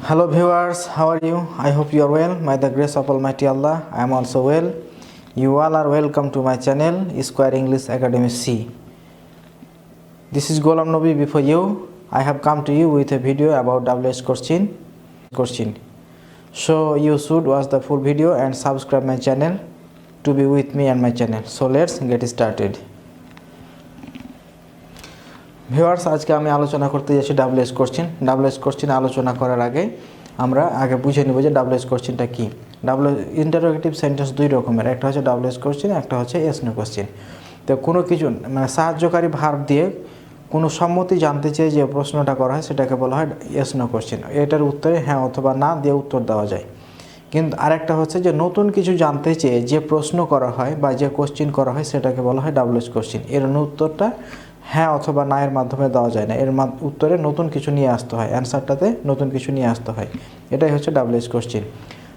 Hello viewers, how are you? I hope you are well. By the grace of Almighty Allah, I am also well. You all are welcome to my channel, Square English Academy C. This is Golam Nobi before you. I have come to you with a video about WH question. So you should watch the full video and subscribe my channel to be with me and my channel. So let's get started. Viewers আজকে আমি আলোচনা করতে যাচ্ছি WH question আলোচনা করার আগে আমরা বুঝে নেব যে WH কোশ্চেনটা কি। ইন্টারোগেটিভ সেন্টেন্স দুই রকমের, একটা হচ্ছে WH কোশ্চেন, একটা হচ্ছে এস নো কোশ্চেন। তো কোনো কিছু মানে সাহায্যকারী ভার্ব দিয়ে কোনো সম্মতি জানতে চেয়ে যে প্রশ্নটা করা হয় সেটাকে বলা হয় এস নো কোশ্চেন। এটার উত্তরে হ্যাঁ অথবা না দিয়ে উত্তর দেওয়া যায়। কিন্তু আরেকটা হচ্ছে যে নতুন কিছু জানতে চেয়ে যে প্রশ্ন করা হয় বা যে কোশ্চেন করা হয় সেটাকে বলা হয় WH কোশ্চেন। এর উত্তরটা হ্যাঁ অথবা না এর মাধ্যমে দেওয়া যায় না, এর উত্তরে নতুন কিছু নিয়ে আসতে হয়, অ্যান্সারটাতে নতুন কিছু নিয়ে আসতে হয়। এটাই হচ্ছে WH কোশ্চেন।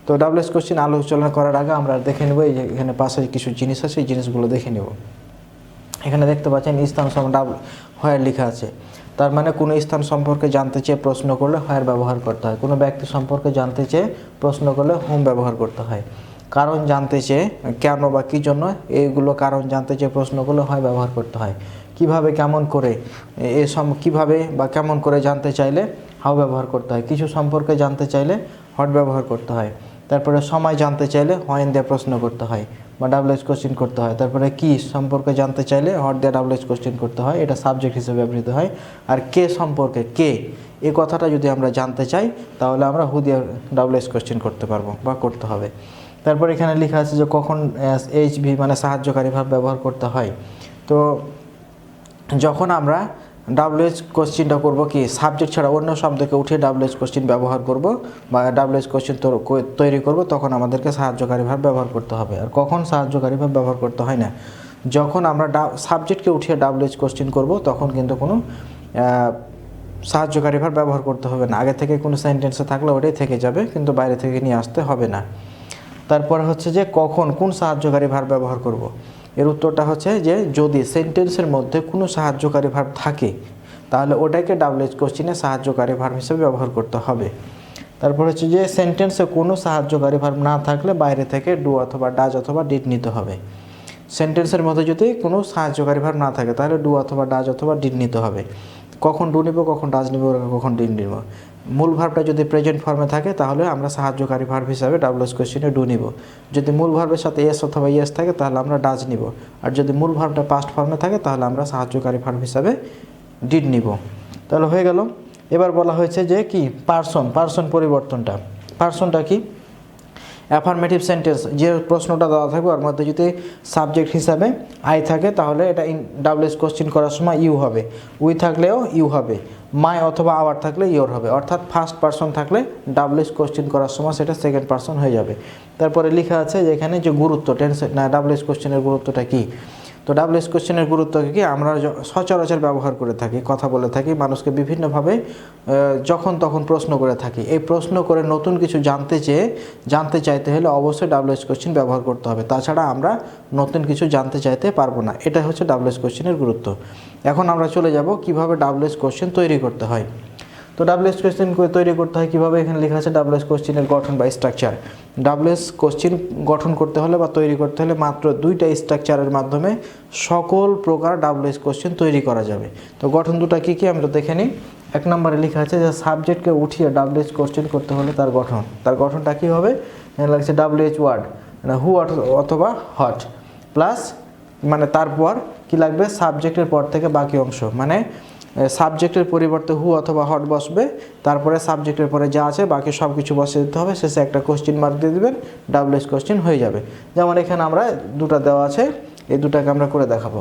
তো WH কোশ্চেন আলোচনা করার আগে আমরা দেখে নেব এই যে এখানে পাশে কিছু জিনিস আছে, এই জিনিসগুলো দেখে নেব। এখানে দেখতে পাচ্ছেন স্থান হোয়ার লেখা আছে, তার মানে কোনো স্থান সম্পর্কে জানতে চেয়ে প্রশ্ন করলে হোয়ার ব্যবহার করতে হয়। কোনো ব্যক্তি সম্পর্কে জানতে চেয়ে প্রশ্ন করলে হোম ব্যবহার করতে হয়। কারণ জানতে চেয়ে কেন বা কী জন্য এইগুলো কারণ জানতে চেয়ে প্রশ্ন করলে হয় ব্যবহার করতে হয়। কিভাবে কেমন করে কিভাবে বা কেমন করে জানতে চাইলে হাউ ব্যবহার করতে হয়। কিছু সম্পর্কে জানতে চাইলে হট ব্যবহার করতে হয়। তারপরে সময় জানতে চাইলে হোয়েন দিয়ে প্রশ্ন করতে হয় বা WH কোশ্চেন করতে হয়। তারপরে কি সম্পর্কে জানতে চাইলে হট দিয়ে WH কোশ্চেন করতে হয়, এটা সাবজেক্ট হিসেবে ব্যবহৃত হয়। আর কে সম্পর্কে কে এই কথাটা যদি আমরা জানতে চাই তাহলে আমরা হু দিয়ে WH কোশ্চেন করতে পারবো বা করতে হবে। তারপর এখানে লেখা আছে যে কখন HV মানে সাহায্যকারী ভাব ব্যবহার করতে হয়। তো যখন আমরা WH কোশ্চেনটা করব কি সাবজেক্ট ছাড়া অন্য শব্দকে উঠিয়ে WH কোশ্চেন ব্যবহার করব বা WH কোশ্চেন তৈরি করব, তখন আমাদেরকে সাহায্যকারী ভাব ব্যবহার করতে হবে। আর কখন সাহায্যকারী ভাব ব্যবহার করতে হয় না, যখন আমরা সাবজেক্টকে উঠিয়ে WH কোশ্চেন করব তখন কিন্তু কোনো সাহায্যকারী ভাব ব্যবহার করতে হবে না। আগে থেকে কোনো সেন্টেন্সে থাকলে ওটাই থেকে যাবে, কিন্তু বাইরে থেকে নিয়ে আসতে হবে না। তারপরে হচ্ছে যে কখন কোন সাহায্যকারী ভাব ব্যবহার করব। এর উত্তরটা হচ্ছে যে যদি সেন্টেন্সের মধ্যে কোনো সাহায্যকারী ভার্ব থাকে তাহলে ওটাকে WH কোশ্চেনে সাহায্যকারী ভার্ব হিসেবে ব্যবহার করতে হবে। তারপর হচ্ছে যে সেন্টেন্সে কোনো সাহায্যকারী ভার্ব না থাকলে বাইরে থেকে ডু অথবা ডাজ অথবা ডিড নিতে হবে। সেন্টেন্সের মধ্যে যদি কোনো সাহায্যকারী ভার্ব না থাকে তাহলে ডু অথবা ডাজ অথবা ডিড নিতে হবে। কখন ডু নিব, কখন ডাজ নিব, কখন ডিড নিব। মূল ভার্বটা যদি প্রেজেন্ট ফর্মে থাকে তাহলে আমরা সাহায্যকারী ভার্ব হিসাবে WH কোশ্চেনে ডু নিব। যদি মূল ভার্বের সাথে এস অথবা ইয়েস থাকে তাহলে আমরা ডাজ নিব। আর যদি মূল ভার্বটা পাস্ট ফর্মে থাকে তাহলে আমরা সাহায্যকারী ভার্ব হিসাবে ডিড নিব। তাহলে হয়ে গেল। এবার বলা হয়েছে যে কি পার্সন পার্সনটা কি অ্যাফার্মেটিভ সেন্টেন্স যে প্রশ্নটা দেওয়া থাকবে ওর মধ্যে যদি সাবজেক্ট হিসাবে আই থাকে তাহলে এটা WH কোশ্চেন করার সময় ইউ হবে, উই থাকলেও ইউ হবে, মাই অথবা আওয়ার থাকলে ইওর হবে। অর্থাৎ ফার্স্ট পারসন থাকলে WH কোশ্চেন করার সময় সেটা সেকেন্ড পারসন হয়ে যাবে। তারপরে লেখা আছে যে এখানে যে গুরুত্ব WH কোশ্চেনের গুরুত্বটা কি। তো WH কোশ্চেনের গুরুত্ব কি, আমরা সচরাচর ব্যবহার করে থাকি, কথা বলে থাকি, মানুষকে বিভিন্নভাবে যখন তখন প্রশ্ন করে থাকি। এই প্রশ্ন করে নতুন কিছু জানতে চাইতে হলে অবশ্যই WH কোশ্চেন ব্যবহার করতে হবে, তাছাড়া আমরা নতুন কিছু জানতে চাইতে পারবো না। এটা হচ্ছে WH কোশ্চেনের গুরুত্ব। এখন আমরা চলে যাব কিভাবে WH কোশ্চেন তৈরি করতে হয়। তো WH কোশ্চেন তৈরি করতে হয় কীভাবে, এখানে লেখা আছে WH কোশ্চেনের গঠন বা স্ট্রাকচার। WH কোশ্চেন গঠন করতে হলে বা তৈরি করতে হলে মাত্র দুইটা স্ট্রাকচারের মাধ্যমে সকল প্রকার WH কোশ্চেন তৈরি করা যাবে। তো গঠন দুটা কী কী আমরা দেখে নিই। এক নম্বরে লেখা আছে যে সাবজেক্টকে উঠিয়ে WH কোশ্চেন করতে হলে তার গঠনটা কী হবে, এখানে লাগছে WH ওয়ার্ড মানে হু অথবা হট প্লাস মানে তারপর কি লাগবে সাবজেক্টের পর থেকে বাকি অংশ, মানে সাবজেক্টের পরিবর্তে হু অথবা হট বসবে, তারপরে সাবজেক্টের পরে যা আছে বাকি সব কিছু বসিয়ে দিতে হবে, শেষে একটা কোশ্চেন মার্ক দিয়ে দেবেন, WH কোশ্চেন হয়ে যাবে। যেমন এখানে আমরা দুটো দেওয়া আছে, এই দুটাকে আমরা করে দেখাবো।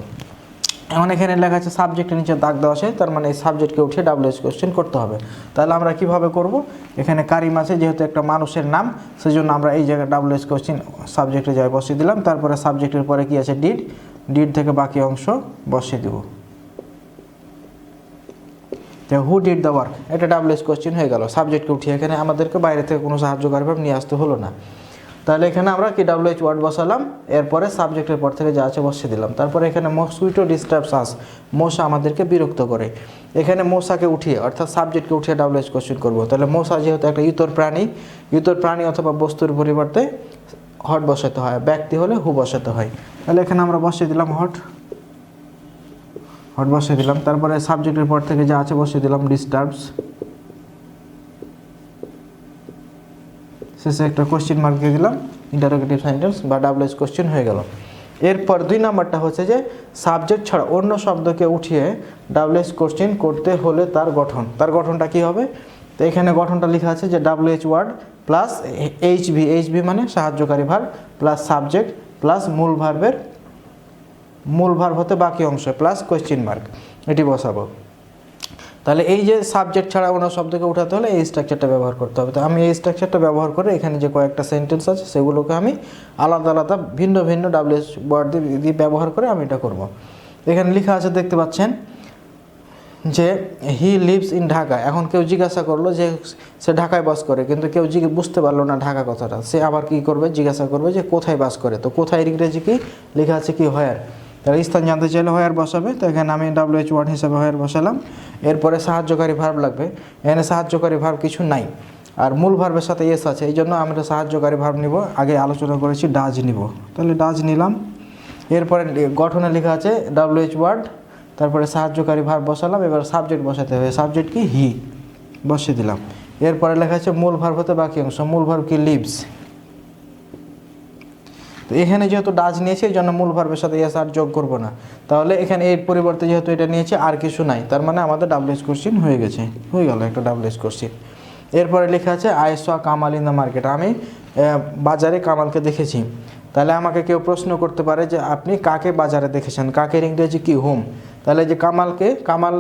এখন এখানে লেখা আছে সাবজেক্টের নিচে দাগ দেওয়া আছে, তার মানে এই সাবজেক্টকে উঠিয়ে WH কোশ্চেন করতে হবে। তাহলে আমরা কিভাবে করব, এখানে কারিম আছে যেহেতু একটা মানুষের নাম সেজন্য আমরা এই জায়গায় WH কোশ্চেন সাবজেক্টের জায়গায় বসিয়ে দিলাম। তারপরে সাবজেক্টের পরে কি আছে ডিড থেকে বাকি অংশ বসিয়ে দেব। হু ডিড দ্য ওয়ার্ক, এটা WH কোশ্চেন হয়ে গেল। সাবজেক্টকে উঠিয়ে এখানে আমাদেরকে বাইরে থেকে কোনো সাহায্যকারী ভাব নিয়ে আসতে হলো না। তাহলে এখানে আমরা কি WH ওয়ার্ড বসালাম, এরপরে সাবজেক্টের পর থেকে যা আছে বসিয়ে দিলাম। তারপরে এখানে মসকুইটো ডিস্টার্বস আস, মশা আমাদেরকে বিরক্ত করে। এখানে মশাকে উঠিয়ে অর্থাৎ সাবজেক্টকে উঠিয়ে WH কোশ্চেন করবো। তাহলে মশা যেহেতু একটা ইতর প্রাণী অথবা বস্তুর পরিবর্তে হট বসাতে হয়, ব্যক্তি হলে হু বসাতে হয়। তাহলে এখানে আমরা বসিয়ে দিলাম হট বসিয়ে দিলাম। তারপরে সাবজেক্টের পর থেকে যা আছে বসিয়ে দিলাম ডিস্টার্বস, শেষে একটা কোশ্চেন মার্ক দিয়ে দিলাম, ইন্টারোগেটিভ সেন্টেন্স বা WH কোশ্চেন হয়ে গেল। এরপর 2 নাম্বারটা হচ্ছে যে সাবজেক্ট ছাড়া অন্য শব্দকে উঠিয়ে WH কোশ্চেন করতে হলে তার গঠনটা কি হবে। তো এখানে গঠনটা লেখা আছে যে WH ওয়ার্ড প্লাস HV মানে সাহায্যকারী ভার্ব প্লাস সাবজেক্ট প্লাস মূল ভার্ব হতে বাকি অংশ প্লাস কোশ্চেন মার্ক, এটি বসাবো। তাহলে এই যে সাবজেক্ট ছাড়া অন্য শব্দকে উঠাতে হলে এই স্ট্রাকচারটা ব্যবহার করতে হবে। তো আমি এই স্ট্রাকচারটা ব্যবহার করে এখানে যে কয়েকটা সেন্টেন্স আছে সেগুলোকে আমি আলাদা ভিন্ন WH ওয়ার্ড দিয়ে ব্যবহার করে আমি এটা করব। এখানে লেখা আছে দেখতে পাচ্ছেন যে হি লিভস ইন ঢাকা। এখন কেউ জিজ্ঞাসা করলো যে সে ঢাকায় বাস করে, কিন্তু কেউ বুঝতে পারলো না ঢাকা কথাটা, সে আবার কি করবে, জিজ্ঞাসা করবে যে কোথায় বাস করে। তো কোথায় ইংরেজি কি লেখা আছে কি হোয়ার, তাহলে স্থান জানতে চাইলে হোয়ার বসাবে। তো এখানে আমি WH ওয়ার্ড হিসাবে হোয়ার বসালাম। এরপরে সাহায্যকারী ভার্ব লাগবে, এখানে সাহায্যকারী ভার্ব কিছু নাই, আর মূল ভার্বের সাথে এস আছে, এই জন্য আমরা সাহায্যকারী ভার্ব নিব। আগে আলোচনা করেছি ডাজ নিব, তাহলে ডাজ নিলাম। এরপরে গঠনে লেখা আছে WH ওয়ার্ড, তারপরে সাহায্যকারী ভার্ব বসালাম। এবার সাবজেক্ট বসাতে হবে, সাবজেক্ট কি হি বসিয়ে দিলাম। এরপরে লেখা আছে মূল ভার্ব হতে বাকি অংশ, মূল ভার্ব কি লিভস। তো এখানে যেহেতু ডাজ নিয়েছে এই জন্য মূল ভার্বের সাথে এস আর যোগ করবো না, তাহলে এখানে এর পরিবর্তে যেহেতু এটা নিয়েছে আর কিছু নাই, তার মানে আমাদের WH কোশ্চেন হয়ে গেল একটা WH কোশ্চেন। এরপরে লেখা আছে I saw Kamal in the market, আমি বাজারে কামালকে দেখেছি। তাহলে আমাকে কেউ প্রশ্ন করতে পারে যে আপনি কাকে বাজারে দেখেছেন, কাকের ইংরেজি কি হোম। তাহলে যে কামাল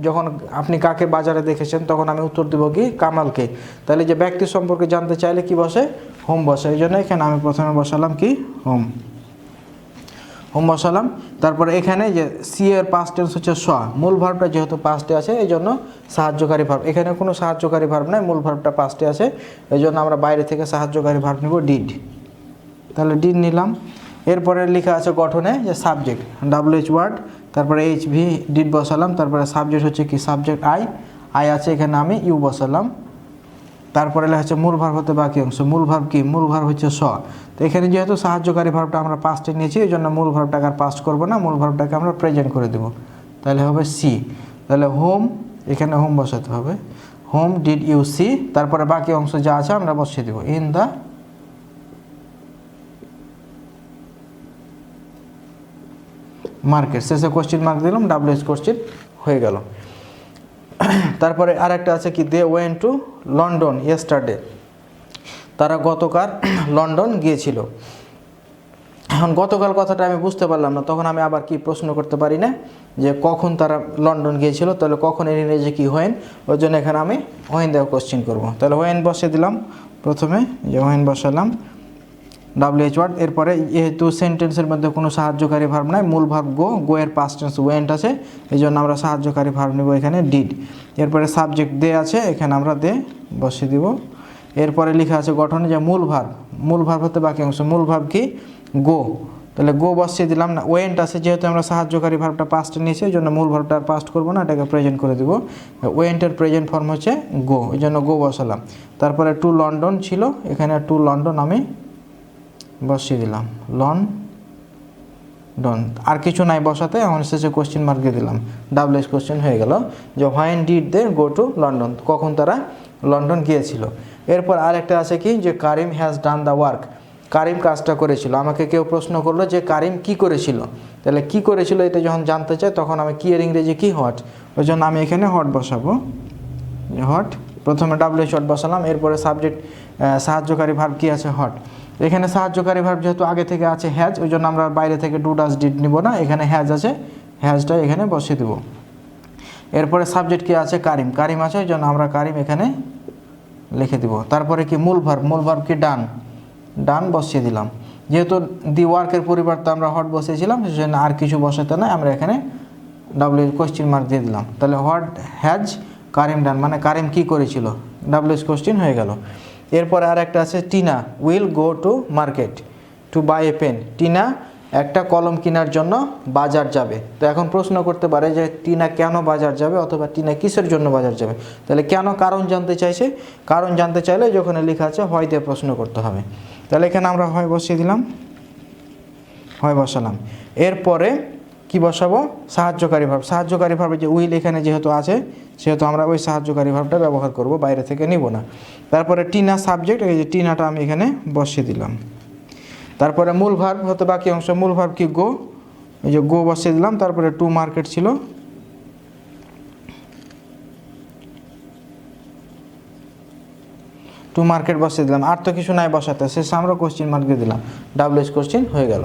যখন আপনি কাকে বাজারে দেখেছেন তখন আমি উত্তর দেবো কি কামালকে। তাহলে যে ব্যক্তি সম্পর্কে জানতে চাইলে কি বসে, হোম বসে। এই জন্য এখানে আমি প্রথমে বসালাম কি হোম বসালাম। তারপরে এখানে যে সি এর পাস্ট টেন্স হচ্ছে স, মূল ভার্বটা যেহেতু পাস্টে আছে এই জন্য সাহায্যকারী ভার্ব, এখানে কোনো সাহায্যকারী ভার্ব নাই, মূল ভার্বটা পাস্টে আছে, এই জন্য আমরা বাইরে থেকে সাহায্যকারী ভার্ব নিব ডিড। তাহলে ডিড নিলাম। এরপরে লেখা আছে গঠনে যে সাবজেক্ট WH ওয়ার্ড, তারপরে HV ডিড বসালাম। তারপরে সাবজেক্ট হচ্ছে কি সাবজেক্ট আই আছে, এখানে আমি ইউ বসালাম। তারপরে লেখা আছে মূল ভার্ব হতে বাকি অংশ, মূল ভার্ব কি, মূল ভার্ব হচ্ছে স। তো এখানে যেহেতু সাহায্যকারী ভার্বটা আমরা পাস্টে নিয়েছি এই জন্য মূল ভার্বটাকে আর পাস্ট করবো না, মূল ভার্বটাকে আমরা প্রেজেন্ট করে দেবো, তাহলে হবে সি। তাহলে হোম, এখানে হোম বসাতে হবে, হোম ডিড ইউ সি। তারপরে বাকি অংশ যা আছে আমরা বসিয়ে দেবো ইন দ্য মার্কেট, শেষে কোশ্চেন মার্ক দিলাম, WH কোশ্চেন হয়ে গেল। তারপরে আরেকটা আছে কি they went to London yesterday, তারা গতকাল লন্ডন গিয়েছিল। এখন গতকাল কথাটা আমি বুঝতে পারলাম না, তখন আমি আবার কি প্রশ্ন করতে পারি না যে কখন তারা লন্ডন গিয়েছিল, তাহলে কখন এর ইংরেজি কি হোয়েন, ওই জন্য এখানে আমি হোয়েন দেওয়া কোশ্চেন করবো। তাহলে হোয়েন বসিয়ে দিলাম প্রথমে, যে হোয়েন বসালাম WH ওয়ার্ড। এরপরে যেহেতু সেন্টেন্সের মধ্যে কোনো সাহায্যকারী ভার্ব নাই, মূল ভার্ব গো এর পাস্ট টেন্স ওয়েন্ট আছে, এই জন্য আমরা সাহায্যকারী ভার্ব নেব এখানে ডিড। এরপরে সাবজেক্ট দে আছে, এখানে আমরা দে বসিয়ে দিব। এরপরে লেখা আছে গঠনে যে মূল ভার্ব হতে বাকি অংশ, মূল ভার্ব কি গো, তাহলে গো বসিয়ে দিলাম না। ওয়েন্ট আছে, যেহেতু আমরা সাহায্যকারী ভার্বটা পাস্টে নিয়েছি এই জন্য মূল ভার্বটা আর পাস্ট করবো না, এটাকে প্রেজেন্ট করে দেবো। ওয়েন্টের প্রেজেন্ট ফর্ম হচ্ছে গো, এই জন্য গো বসালাম। তারপরে টু লন্ডন ছিল, এখানে টু লন্ডন আমি বসিয়ে দিলাম লন্ডন, আর কিছু নাই বসাতে, এখন শেষে কোশ্চেন মার্ক দিয়ে দিলাম, WH কোশ্চেন হয়ে গেল যে when did they go to London, কখন তারা লন্ডন গিয়েছিল। এরপর আরেকটা আছে কি যে Karim has done the work, Karim কাজটা করেছিল। আমাকে কেউ প্রশ্ন করলো যে কারিম কি করেছিল, তাহলে কি করেছিল এটা যখন জানতে চাই তখন আমি কি এর ইংরেজি কি হট, ওই জন্য আমি এখানে হট বসাবো, হট। প্রথমে WH হট বসালাম। এরপরে সাবজেক্ট সাহায্যকারী ভার্ব কি আছে হট, এখানে সাহায্যকারী ভার্ব যেহেতু আগে থেকে আছে হ্যাজ, ওই জন্য আমরা বাইরে থেকে ডু ডাজ ডিড নিব না, এখানে হ্যাজ আছে, হ্যাজটা এখানে বসিয়ে দেবো। এরপরে সাবজেক্ট কি আছে কারিম আছে, ওই জন্য আমরা কারিম এখানে লিখে দিব। তারপরে কি মূল ভার্ব কি ডান বসিয়ে দিলাম। যেহেতু দি ওয়ার্কের পরিবর্তে আমরা হট বসিয়েছিলাম সেজন্য আর কিছু বসাতে না, আমরা এখানে WH কোশ্চেন মার্ক দিয়ে দিলাম। তাহলে হোয়াট হ্যাজ কারিম ডান, মানে কারিম কি করেছিল, WH কোশ্চেন হয়ে গেল। এরপরে আর একটা আছে Tina will go to market to buy a pen. Tina একটা কলম কেনার জন্য বাজার যাবে। তো এখন প্রশ্ন করতে পারে যে টিনা কেন বাজার যাবে অথবা টিনা কিসের জন্য বাজার যাবে। তাহলে কেন কারণ জানতে চাইছে, কারণ জানতে চাইলে যখন লেখা আছে হয় দিয়ে প্রশ্ন করতে হবে। তাহলে এখানে আমরা হয় বসিয়ে দিলাম, হয় বসালাম। এরপরে কি বসাবো, সাহায্যকারী ভার্ব। সাহায্যকারী ভার্বে যে উইল এখানে যেহেতু আছে সেহেতু আমরা ওই সাহায্যকারী ভার্বটা ব্যবহার করব, বাইরে থেকে নিব না। তারপরে টিনা সাবজেক্ট, এই যে টিনাটা আমি এখানে বসিয়ে দিলাম। তারপরে মূল ভার্ব হতে বাকি অংশ, মূল ভার্ব কি গো, এই যে গো বসিয়ে দিলাম। তারপরে টু মার্কেট ছিল, টু মার্কেট বসিয়ে দিলাম। আর তো কিছু নাই বসাতে, শেষে আমরা কোশ্চিন মার্ক দিয়ে দিলাম, ডাব্লিউএস কোশ্চিন হয়ে গেল।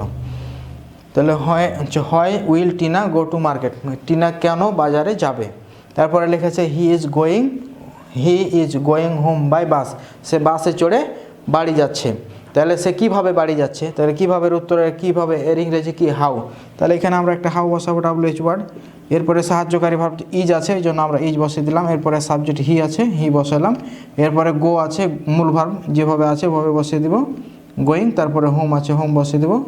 তাহলে হয় will Tina go to market, Tina কেন বাজারে যাবে। তারপরে লিখেছে he is going home by bus, সে বাসে চড়ে বাড়ি যাচ্ছে। তাহলে সে কিভাবে বাড়ি যাচ্ছে, তাহলে কীভাবে উত্তরে কীভাবে, এর ইংরেজি কি হাউ। তাহলে এখানে আমরা একটা হাউ বসাবো, ডাব্লিউএইচ ওয়ার্ড। এরপরে সাহায্যকারী ভার্ব ইজ আছে, এই জন্য আমরা ইজ বসিয়ে দিলাম। এরপরে সাবজেক্ট হি আছে, হি বসালাম। এরপরে গো আছে, মূল ভার্ব যেভাবে আছে ওভাবে বসিয়ে দিব, গোয়িং। তারপরে হোম আছে, হোম বসিয়ে দেবো।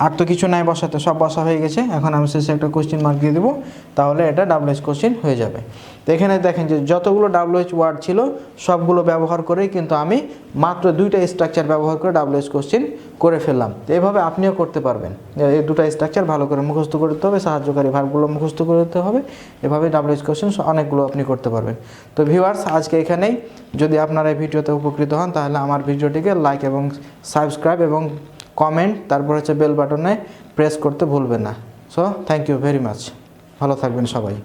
আর তো কিছু নাই বসাতে, সব বসা হয়ে গেছে। এখন আমি শেষে একটা কোশ্চিন মার্ক দিয়ে দেবো, তাহলে এটা ডাব্লিউএইচ কোশ্চিন হয়ে যাবে। তো এখানে দেখেন যে যতগুলো ডাব্লিউএইচ ওয়ার্ড ছিল সবগুলো ব্যবহার করেই কিন্তু আমি মাত্র দুইটা স্ট্রাকচার ব্যবহার করে ডাব্লিউএইচ কোশ্চিন করে ফেললাম। তো এভাবে আপনিও করতে পারবেন। এই দুটো স্ট্রাকচার ভালো করে মুখস্থ করতে হবে, সাহায্যকারী ভার্বগুলো মুখস্থ করতে হবে। এভাবে ডাব্লিউএইচ কোশ্চিন অনেকগুলো আপনি করতে পারবেন। তো ভিউয়ার্স, আজকে এখানেই। যদি আপনারা এই ভিডিওতে উপকৃত হন তাহলে আমার ভিডিওটিকে লাইক এবং সাবস্ক্রাইব এবং কমেন্ট, তারপর হচ্ছে বেল বাটনে প্রেস করতে ভুলবেন না। So thank you very much, ভালো থাকবেন সবাই।